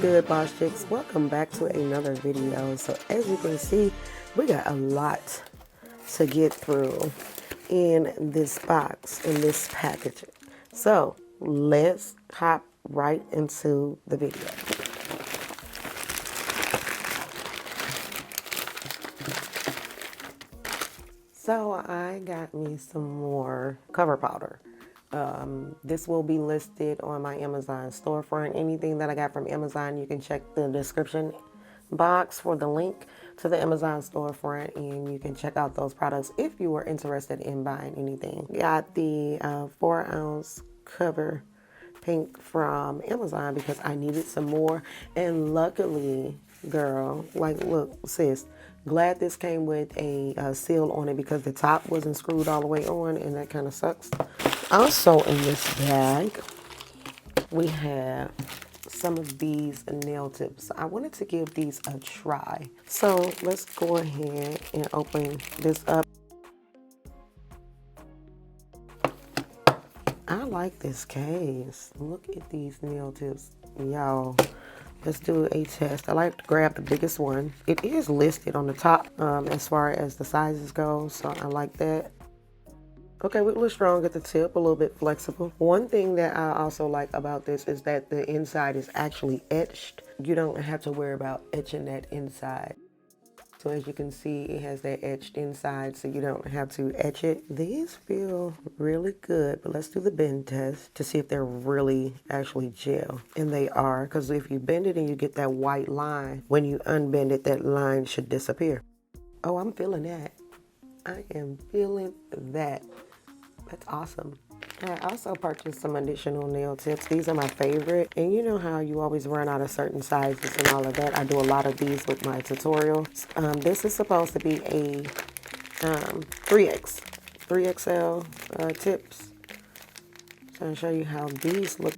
good, boss chicks? Welcome back to another video. So as you can see, we got a lot to get through in this box, in this packaging. So let's hop right into the video. So I got me some more cover powder. This will be listed on my Amazon storefront. Anything that I got from Amazon, you can check the description box for the link to the Amazon storefront, and you can check out those products if you are interested in buying anything. Got the 4-ounce cover pink from Amazon because I needed some more, and luckily, girl, like, look, sis, glad this came with a seal on it because the top wasn't screwed all the way on, and that kind of sucks. Also in this bag, we have some of these nail tips. I wanted to give these a try. So let's go ahead and open this up. I like this case. Look at these nail tips, y'all. Let's do a test. I like to grab the biggest one. It is listed on the top as far as the sizes go, so I like that. Okay, we're a little strong at the tip, a little bit flexible. One thing that I also like about this is that the inside is actually etched. You don't have to worry about etching that inside. So as you can see, it has that etched inside, so you don't have to etch it. These feel really good, but let's do the bend test to see if they're really actually gel. And they are, because if you bend it and you get that white line, when you unbend it, that line should disappear. Oh, I'm feeling that. I am feeling that. That's awesome. I also purchased some additional nail tips. These are my favorite. And you know how you always run out of certain sizes and all of that. I do a lot of these with my tutorials. This is supposed to be a 3XL tips. So I'll show you how these look.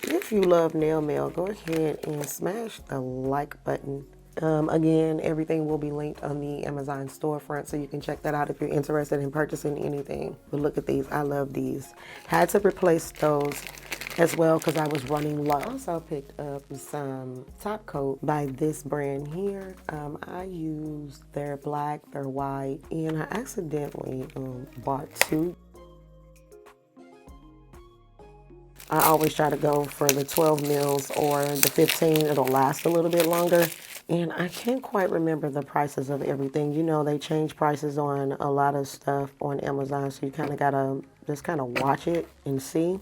If you love nail mail, go ahead and smash the like button. Again, everything will be linked on the Amazon storefront, so you can check that out if you're interested in purchasing anything. But look at these. I love these. Had to replace those as well because I was running low. I also picked up some top coat by this brand here. I used their black, their white, and I accidentally bought two. I always try to go for the 12 mils or the 15. It'll last a little bit longer. And I can't quite remember the prices of everything. You know, they change prices on a lot of stuff on Amazon, so you kind of gotta just kind of watch it and see.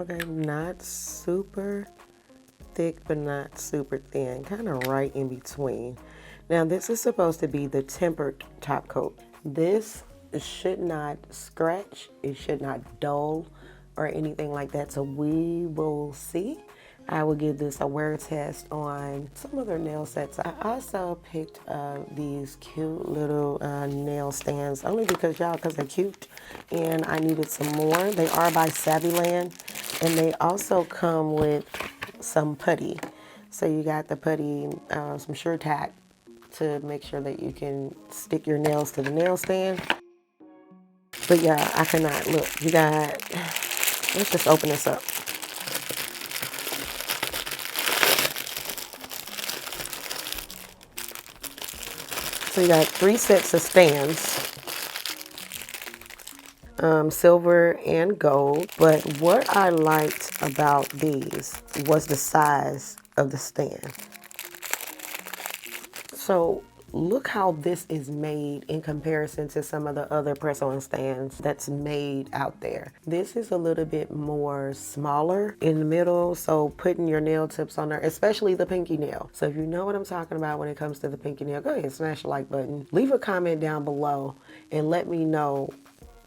Okay, not super thick, but not super thin, kind of right in between. Now, this is supposed to be the tempered top coat. This should not scratch, it should not dull or anything like that, so we will see. I will give this a wear test on some other nail sets. I also picked up these cute little nail stands, only because because they're cute and I needed some more. They are by Savvyland, and they also come with some putty. So you got the putty, some sure tack to make sure that you can stick your nails to the nail stand. But yeah, I cannot, look, you got, let's just open this up. So you got 3 sets of stands, silver and gold. But what I liked about these was the size of the stand. So look how this is made in comparison to some of the other press-on stands that's made out there. This is a little bit more smaller in the middle, so putting your nail tips on there, especially the pinky nail. So if you know what I'm talking about when it comes to the pinky nail, go ahead and smash the like button. Leave a comment down below and let me know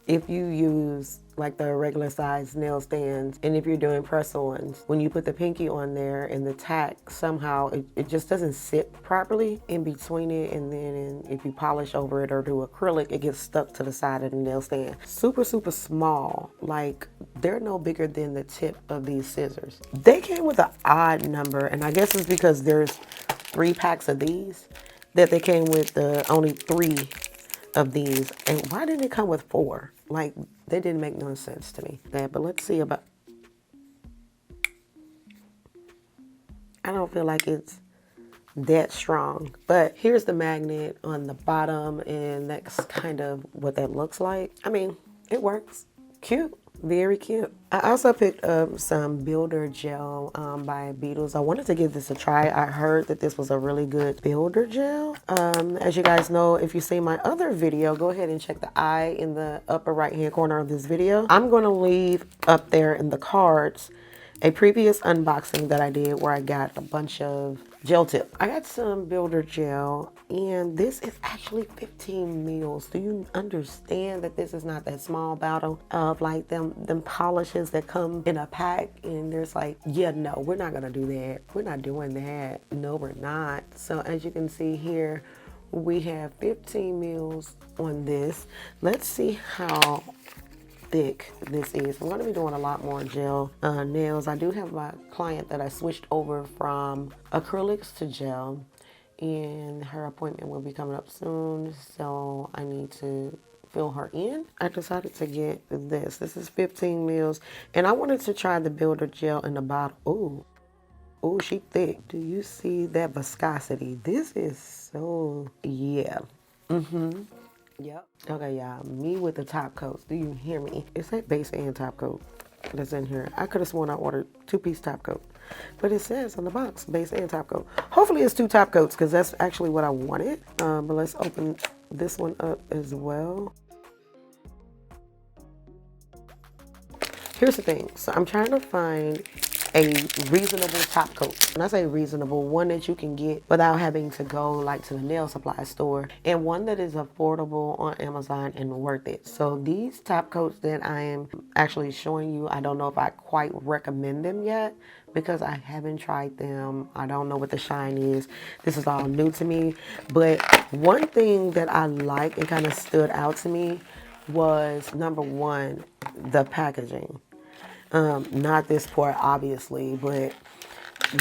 if you use like the regular size nail stands, and if you're doing press-ons, when you put the pinky on there and the tack, somehow it just doesn't sit properly in between it, and then if you polish over it or do acrylic, it gets stuck to the side of the nail stand. Super, super small. Like, they're no bigger than the tip of these scissors. They came with an odd number, and I guess it's because there's 3 packs of these. that they came with only 3 of these. And why didn't it come with 4? Like, they didn't make no sense to me. But let's see about... I don't feel like it's that strong. But here's the magnet on the bottom, and that's kind of what that looks like. I mean, it works. Cute. Very cute. I also picked up some builder gel by Beetles. I wanted to give this a try. I heard that this was a really good builder gel. As you guys know, if you see my other video, go ahead and check the eye in the upper right hand corner of this video. I'm going to leave up there in the cards a previous unboxing that I did where I got a bunch of gel tips. I got some builder gel, and this is actually 15 mils. Do you understand that this is not that small bottle of like them polishes that come in a pack? And there's like, yeah, no, we're not gonna do that. We're not doing that. No, we're not. So as you can see here, we have 15 mils on this. Let's see how thick this is. I'm going to be doing a lot more gel nails. I do have my client that I switched over from acrylics to gel, and her appointment will be coming up soon, so I need to fill her in. I decided to get this. This is 15 mils, and I wanted to try the builder gel in the bottle. Ooh. Oh, she thick. Do you see that viscosity? This is so, yeah. Yep. Okay, y'all. Me with the top coats. Do you hear me? It's that base and top coat that's in here. I could have sworn I ordered 2-piece top coat, but it says on the box base and top coat. Hopefully it's 2 top coats because that's actually what I wanted. But let's open this one up as well. Here's the thing. So I'm trying to find a reasonable top coat. When I say reasonable, one that you can get without having to go like to the nail supply store, and one that is affordable on Amazon and worth it. So these top coats that I am actually showing you, I don't know if I quite recommend them yet because I haven't tried them. I don't know what the shine is. This is all new to me. But one thing that I like and kind of stood out to me was, number one, the packaging. Not this part, obviously, but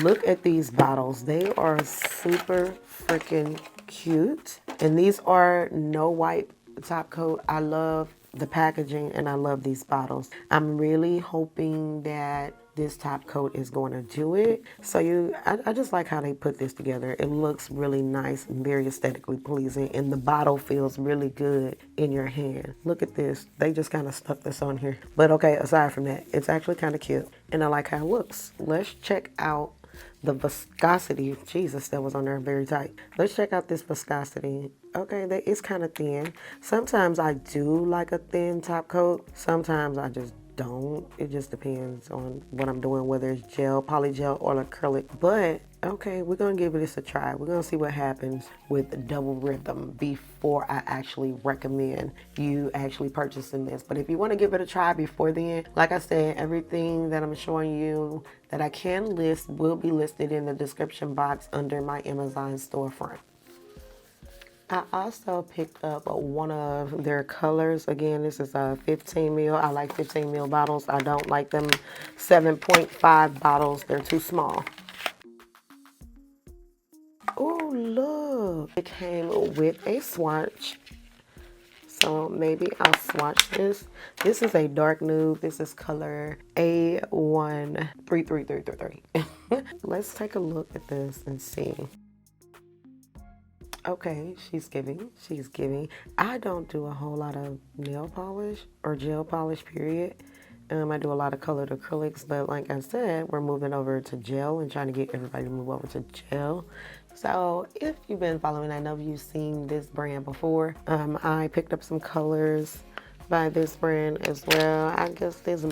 look at these bottles. They are super freaking cute. And these are no wipe top coat. I love the packaging and I love these bottles. I'm really hoping that this top coat is going to do it. So I just like how they put this together. It looks really nice and very aesthetically pleasing, and the bottle feels really good in your hand. Look at this. They just kind of stuck this on here. But okay, aside from that, it's actually kind of cute and I like how it looks. Let's check out the viscosity. Jesus, that was on there very tight. Let's check out this viscosity. Okay, it's kind of thin. Sometimes I do like a thin top coat. Sometimes I just don't. It just depends on what I'm doing, whether it's gel, polygel, or acrylic. But okay, we're gonna give this a try. We're gonna see what happens with the double rhythm before I actually recommend you actually purchasing this. But if you want to give it a try before then, like I said, everything that I'm showing you that I can list will be listed in the description box under my Amazon storefront. I also picked up one of their colors. Again, this is a 15 mil. I like 15 mil bottles. I don't like them 7.5 bottles. They're too small. Oh, look. It came with a swatch. So maybe I'll swatch this. This is a dark nude. This is color A133333. Let's take a look at this and see. Okay, she's giving. I don't do a whole lot of nail polish or gel polish, period. I do a lot of colored acrylics, but like I said, we're moving over to gel and trying to get everybody to move over to gel. So if you've been following, I know you've seen this brand before. I picked up some colors by this brand as well. I guess there's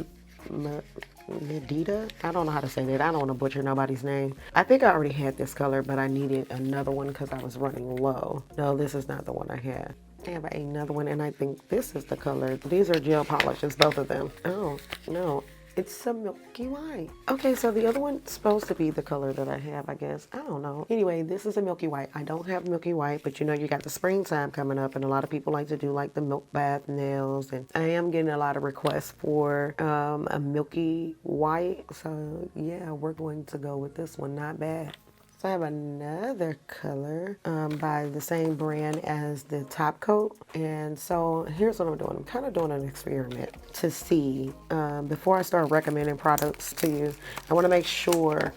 Medita. I don't know how to say that. I don't want to butcher nobody's name. I think I already had this color, but I needed another one because I was running low. No, this is not the one I had. I have another one, and I think this is the color. These are gel polishes, both of them. Oh, no. It's a milky white. Okay, so the other one's supposed to be the color that I have, I guess. I don't know. Anyway, this is a milky white. I don't have milky white, but you know, you got the springtime coming up, and a lot of people like to do like the milk bath nails, and I am getting a lot of requests for a milky white. So yeah, we're going to go with this one. Not bad. So I have another color by the same brand as the top coat. And so here's what I'm doing. I'm kind of doing an experiment to see, before I start recommending products to you, I want to make sure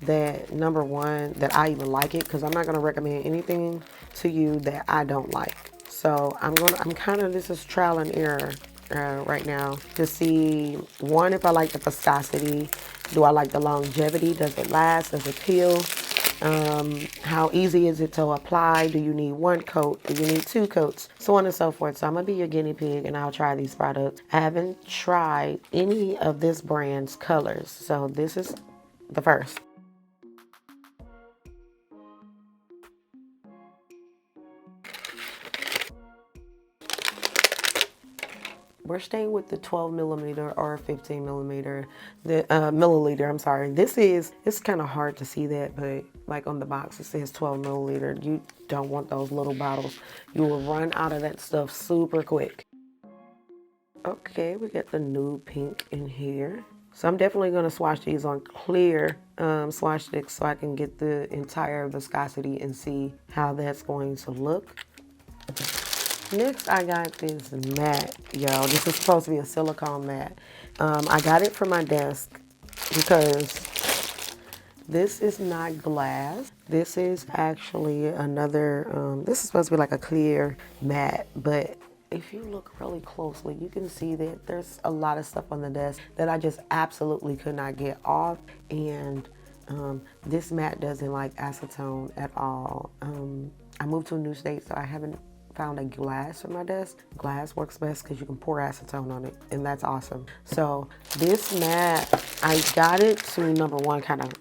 that, number one, that I even like it, because I'm not going to recommend anything to you that I don't like. So this is trial and error right now to see, one, if I like the viscosity. Do I like the longevity? Does it last? Does it peel? How easy is it to apply? Do you need one coat? Do you need two coats? So on and so forth. So I'm gonna be your guinea pig and I'll try these products. I haven't tried any of this brand's colors, so this is the first. We're staying with the 12 millimeter or 15 millimeter, the milliliter, I'm sorry. It's kind of hard to see that, but like on the box, it says 12 milliliter. You don't want those little bottles. You will run out of that stuff super quick. Okay, we got the nude pink in here. So I'm definitely gonna swatch these on clear swatch sticks so I can get the entire viscosity and see how that's going to look. Next, I got this matte, y'all. This is supposed to be a silicone matte. I got it for my desk because this is not glass. This is actually another, this is supposed to be like a clear matte, but if you look really closely, you can see that there's a lot of stuff on the desk that I just absolutely could not get off. And this matte doesn't like acetone at all. I moved to a new state, so I haven't found a glass for my desk. Glass works best because you can pour acetone on it, and that's awesome. So this matte, I got it to, number one, kind of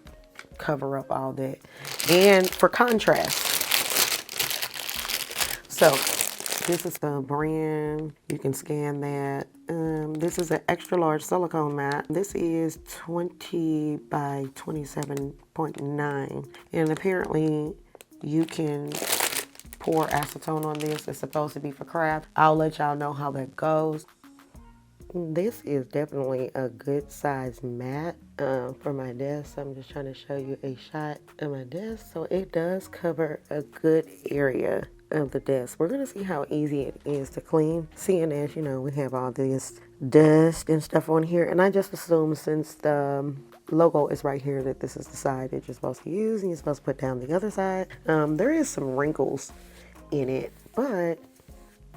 cover up all that, and for contrast. So this is the brand. You can scan that. This is an extra large silicone matte. This is 20 by 27.9, and apparently you can pour acetone on this. It's supposed to be for craft. I'll let y'all know how that goes. This is definitely a good size matte for my desk. So I'm just trying to show you a shot of my desk. So it does cover a good area of the desk. We're gonna see how easy it is to clean, seeing as, you know, we have all this dust and stuff on here, and I just assume since the logo is right here that this is the side that you're supposed to use and you're supposed to put down the other side. There is some wrinkles in it, but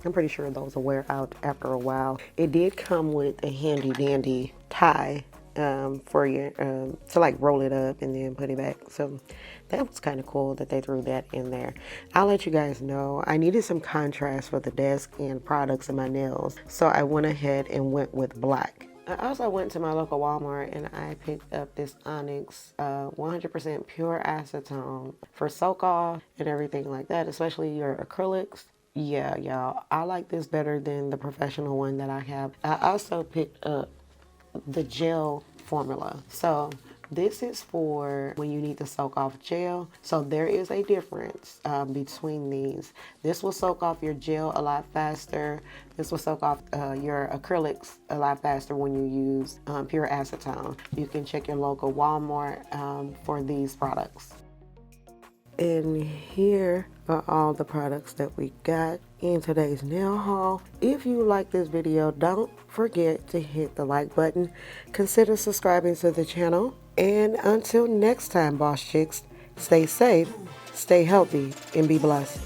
I'm pretty sure those will wear out after a while. It did come with a handy dandy tie for you to like roll it up and then put it back. So that was kind of cool that they threw that in there. I'll let you guys know, I needed some contrast for the desk and products and my nails, so I went ahead and went with black. I also went to my local Walmart and I picked up this Onyx 100% pure acetone for soak off and everything like that, especially your acrylics. Yeah, y'all, I like this better than the professional one that I have. I also picked up the gel formula. So this is for when you need to soak off gel. So there is a difference between these. This will soak off your gel a lot faster. This will soak off your acrylics a lot faster when you use pure acetone. You can check your local Walmart for these products. And here are all the products that we got in today's nail haul. If you like this video, don't forget to hit the like button. Consider subscribing to the channel. And until next time, boss chicks, stay safe, stay healthy, and be blessed.